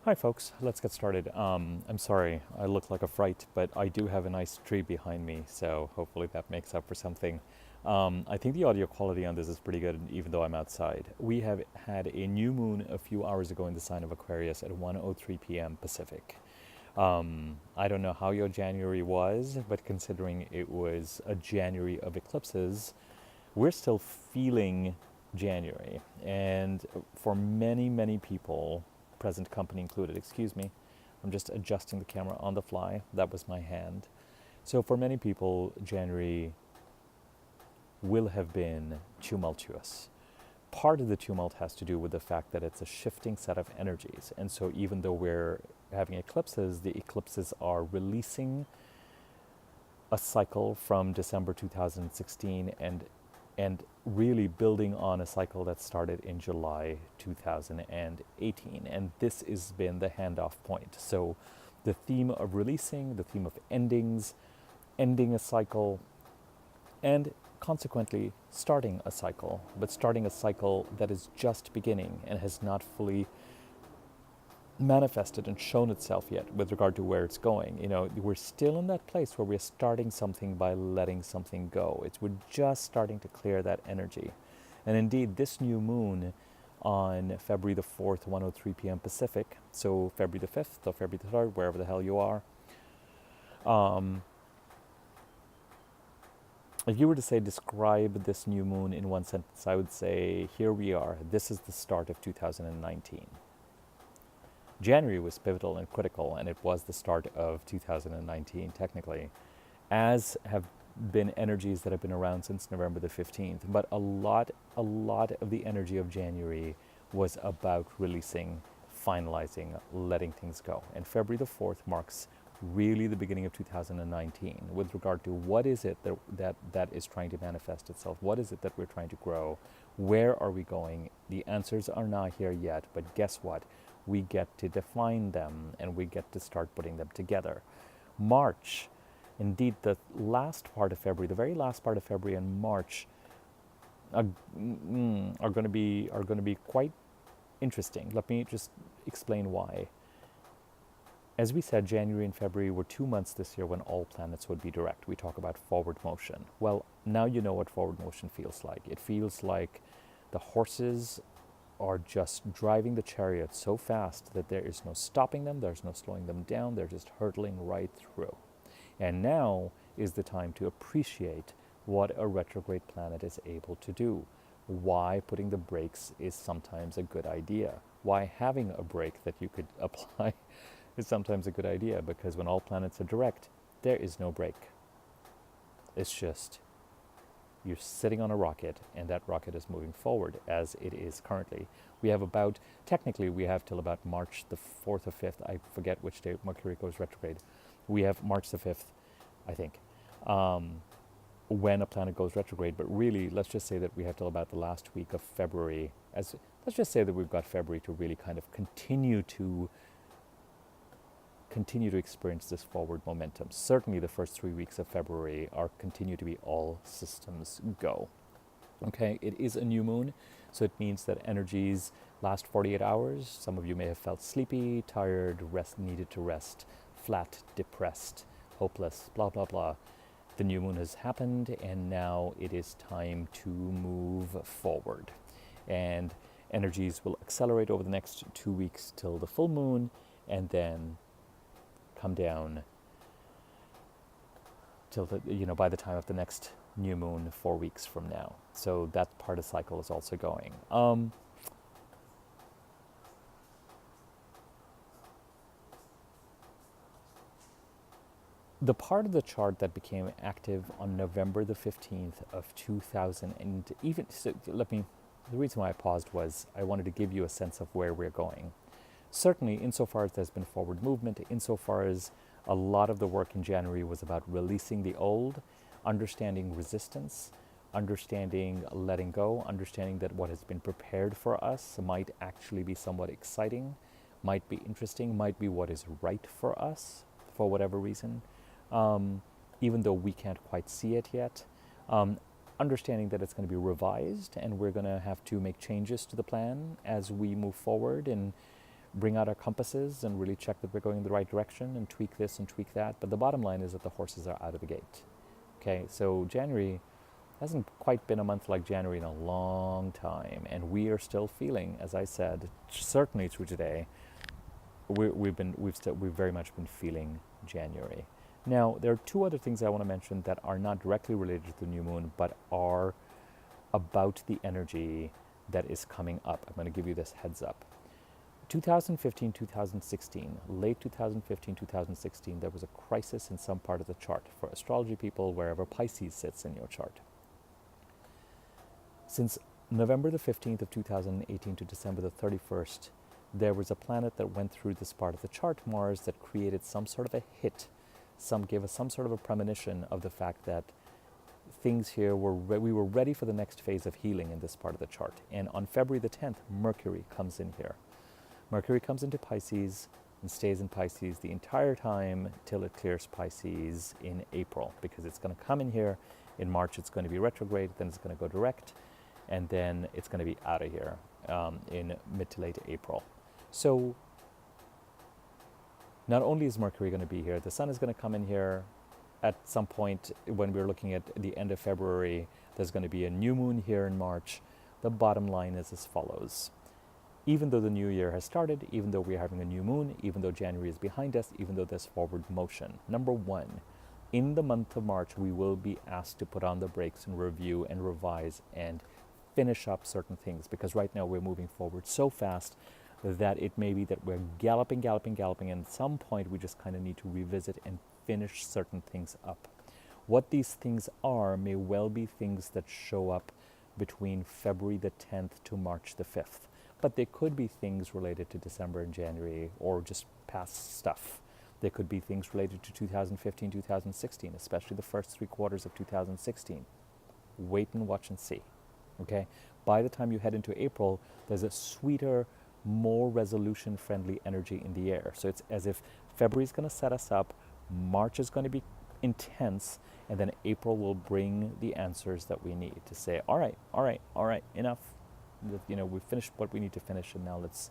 Hi folks, let's get started. I'm sorry, I look like a fright, but I do have a nice tree behind me, so hopefully that makes up for something. I think the audio quality on this is pretty good, even though I'm outside. We have had a new moon a few hours ago in the sign of Aquarius at 1:03 p.m. Pacific. I don't know how your January was, but considering it was a January of eclipses, we're still feeling January. And for many, many people, present company included, excuse me, I'm just adjusting the camera on the fly. That was my hand. So for many people, January will have been tumultuous. Part of the tumult has to do with the fact that it's a shifting set of energies. And so even though we're having eclipses, the eclipses are releasing a cycle from December 2016 and really building on a cycle that started in July 2018. And this has been the handoff point. So the theme of releasing, the theme of endings, ending a cycle, and consequently starting a cycle, but starting a cycle that is just beginning and has not fully manifested and shown itself yet with regard to where it's going. You know, we're still in that place where we're starting something by letting something go. We're just starting to clear that energy. And indeed, this new moon on February the 4th, 1:03 p.m. Pacific, so February the 5th or February the 3rd, wherever the hell you are, if you were to say describe this new moon in one sentence, I would say here we are. This is the start of 2019. January was pivotal and critical, and it was the start of 2019, technically, as have been energies that have been around since November the 15th. But a lot of the energy of January was about releasing, finalizing, letting things go. And February the 4th marks really the beginning of 2019 with regard to what is it that is trying to manifest itself? What is it that we're trying to grow? Where are we going? The answers are not here yet, but guess what? We get to define them and we get to start putting them together. March, indeed, the last part of February, the very last part of February and March are going to be quite interesting. Let me just explain why. As we said, January and February were 2 months this year when all planets would be direct. We talk about forward motion. Well, now you know what forward motion feels like. It feels like the horses are just driving the chariot so fast that there is no stopping them, there's no slowing them down, they're just hurtling right through. And now is the time to appreciate what a retrograde planet is able to do. Why putting the brakes is sometimes a good idea. Why having a brake that you could apply is sometimes a good idea, because when all planets are direct, there is no brake. It's just you're sitting on a rocket and that rocket is moving forward as it is currently. We have technically we have till about March the 4th or 5th, I forget which day Mercury goes retrograde. We have March the 5th, I think, when a planet goes retrograde, but really let's just say that we have till about the last week of February, let's just say that we've got February to really kind of continue to experience this forward momentum. Certainly the first 3 weeks of February continue to be all systems go. Okay, it is a new moon, so it means that energies last 48 hours. Some of you may have felt sleepy, tired, needed to rest, flat, depressed, hopeless, blah, blah, blah. The new moon has happened, and now it is time to move forward. And energies will accelerate over the next 2 weeks till the full moon, and then come down till by the time of the next new moon 4 weeks from now. So that part of the cycle is also going. The part of the chart that became active on November the 15th of 2000, and even so, the reason why I paused was I wanted to give you a sense of where we're going. Certainly, insofar as there's been forward movement, insofar as a lot of the work in January was about releasing the old, understanding resistance, understanding letting go, understanding that what has been prepared for us might actually be somewhat exciting, might be interesting, might be what is right for us for whatever reason, even though we can't quite see it yet. Understanding that it's going to be revised and we're going to have to make changes to the plan as we move forward, and bring out our compasses and really check that we're going in the right direction and tweak this and tweak that. But the bottom line is that the horses are out of the gate. Okay, so January hasn't quite been a month like January in a long time, and we are still feeling, as I said, certainly through today, we've very much been feeling January. Now, there are two other things I want to mention that are not directly related to the new moon, but are about the energy that is coming up. I'm going to give you this heads up. 2015, 2016, late 2015, 2016, there was a crisis in some part of the chart for astrology people, wherever Pisces sits in your chart. Since November the 15th of 2018 to December the 31st, there was a planet that went through this part of the chart, Mars, that created some sort of a hit. Gave us some sort of a premonition of the fact that things here we were ready for the next phase of healing in this part of the chart. And on February the 10th, Mercury comes in here. Mercury comes into Pisces and stays in Pisces the entire time till it clears Pisces in April, because it's going to come in here. In March, it's going to be retrograde, then it's going to go direct, and then it's going to be out of here in mid to late April. So not only is Mercury going to be here, the sun is going to come in here at some point when we're looking at the end of February. There's going to be a new moon here in March. The bottom line is as follows. Even though the new year has started, even though we're having a new moon, even though January is behind us, even though there's forward motion, number one, in the month of March, we will be asked to put on the brakes and review and revise and finish up certain things, because right now we're moving forward so fast that it may be that we're galloping, and at some point we just kind of need to revisit and finish certain things up. What these things are may well be things that show up between February the 10th to March the 5th. But they could be things related to December and January, or just past stuff. They could be things related to 2015, 2016, especially the first 3 quarters of 2016. Wait and watch and see. Okay? By the time you head into April, there's a sweeter, more resolution-friendly energy in the air. So it's as if February is going to set us up, March is going to be intense, and then April will bring the answers that we need to say, all right, enough. We've finished what we need to finish, and now let's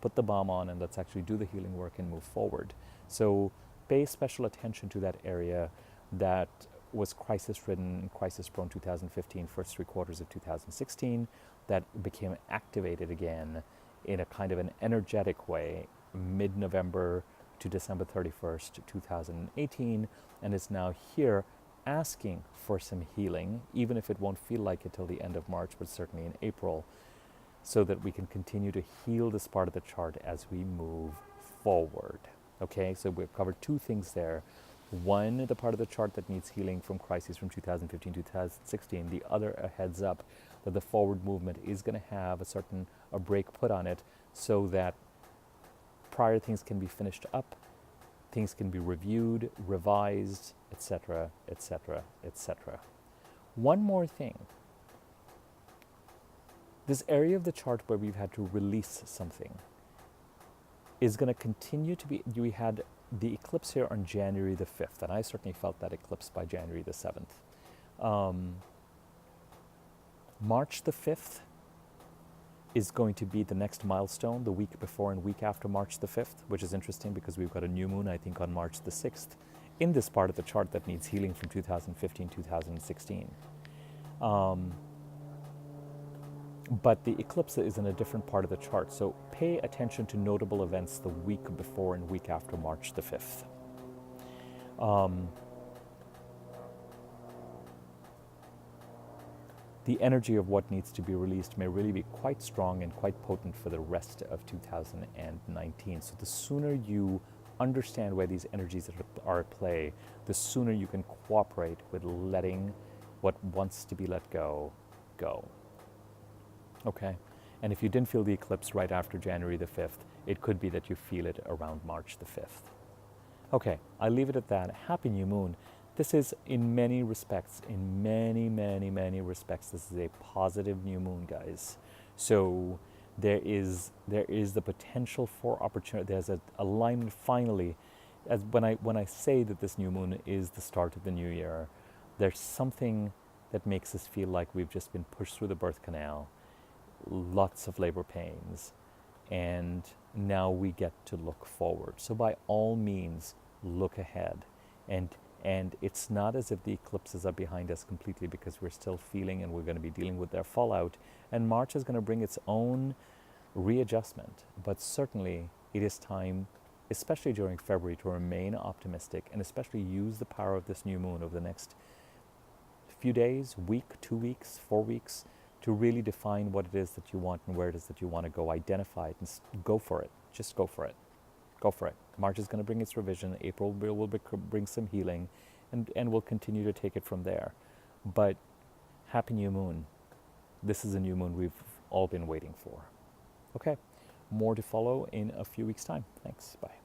put the bomb on and let's actually do the healing work and move forward. So pay special attention to that area that was crisis-ridden, crisis-prone 2015, first 3 quarters of 2016, that became activated again in a kind of an energetic way mid-November to December 31st, 2018, and is now here asking for some healing, even if it won't feel like it till the end of March, but certainly in April, so that we can continue to heal this part of the chart as we move forward. Okay, so we've covered 2 things there. One, the part of the chart that needs healing from crises from 2015 to 2016. The other, a heads up that the forward movement is going to have a break put on it, so that prior things can be finished up, things can be reviewed, revised, etc., etc., etc. One more thing. This area of the chart where we've had to release something is going to continue to be, we had the eclipse here on January the 5th, and I certainly felt that eclipse by January the 7th. March the 5th is going to be the next milestone, the week before and week after March the 5th, which is interesting because we've got a new moon, I think, on March the 6th in this part of the chart that needs healing from 2015, 2016. But the eclipse is in a different part of the chart, so pay attention to notable events the week before and week after March the 5th. The energy of what needs to be released may really be quite strong and quite potent for the rest of 2019. So the sooner you understand where these energies are at play, the sooner you can cooperate with letting what wants to be let go, go. Okay? And if you didn't feel the eclipse right after January the 5th, it could be that you feel it around March the 5th. Okay, I'll leave it at that. Happy new moon. This is, in many respects, in many respects, this is a positive new moon, guys. So there is the potential for opportunity. There's a alignment finally. As when I say that this new moon is the start of the new year, there's something that makes us feel like we've just been pushed through the birth canal, lots of labor pains, and now we get to look forward. So by all means, look ahead. And it's not as if the eclipses are behind us completely, because we're still feeling and we're going to be dealing with their fallout. And March is going to bring its own readjustment. But certainly it is time, especially during February, to remain optimistic and especially use the power of this new moon over the next few days, week, 2 weeks, 4 weeks, to really define what it is that you want and where it is that you want to go. Identify it and go for it. Just go for it. Go for it. March is going to bring its revision. April will bring some healing, and we'll continue to take it from there. But happy new moon. This is a new moon we've all been waiting for. Okay, more to follow in a few weeks' time. Thanks. Bye.